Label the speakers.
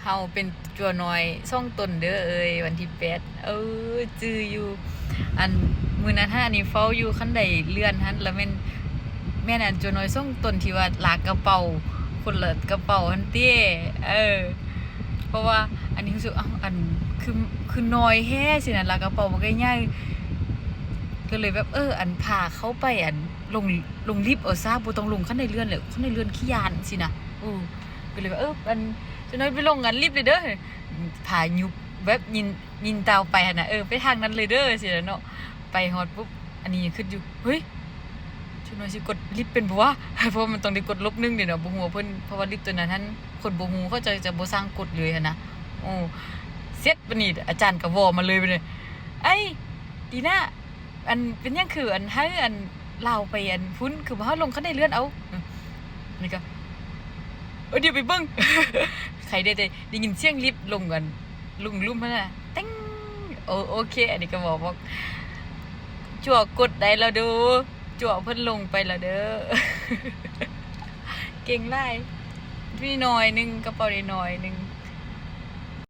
Speaker 1: เฮาเป็นจัวน้อยซ่องตนเด้อเอ้ยวันที่8จื้ออยู่อันมื้อนั้นอันนี้เฝ้าอยู่คันใดเลื่อนหันแล้วแม่นอันจัวน้อยซ่องตนที่ว่าลากกระเป๋าคนละกระเป๋าหันเต้เพราะว่าอันนี้รู้สึกอันคือน้อยแฮ่สินะลากกระเป๋ามันก็ใหญ่ก็เลยแบบอันพาเขาไปอันลงลิฟต์เอาซะบ่ต้องลงคันใดเลื่อนเลยคันใดเลื่อนขี้ยานสินะก็เลยว่าอันจะน้อยไปลงกันรีบเลยเด้อพายุบแบบยินเตาไปหั่นน่ะไปทางนั้นเลยเด้อสิเนาะไปฮอดปุ๊บอันนี้ขึ้นอยู่เฮ้ยจะน้อยสิกดลิฟต์เป็นบ่วะเพราะมันต้องได้กดลบ1เด้เนาะบ่ฮู้ว่าเพิ่นเพราะว่าลิฟต์ตัวนั้นท่านคนบ่ฮู้เขาจะบ่สร้างกดเลยหั่นนะเสร็จบัดนี้อาจารย์ก็เว้ามาเลยบัดนี้ไอ้ดีน่าอันเป็นหยังคืออันให้อันลาวไปอันพุ่นคือว่าเฮาลงคันได้เลื่อนเอานี่ก็เดี๋ยวไปเบิ่ง ใครได้ยินเสียงลิฟต์ลงกันลุงลุ่มน่ะติ๊งโอเคอันนี้ก็บอกว่าจั่วกดได้แล้วดูจั่วเพิ่นลงไปแล้วเด้อ เก่งหลายพี่น้อยนึงกระเป๋าได้น้อยนึง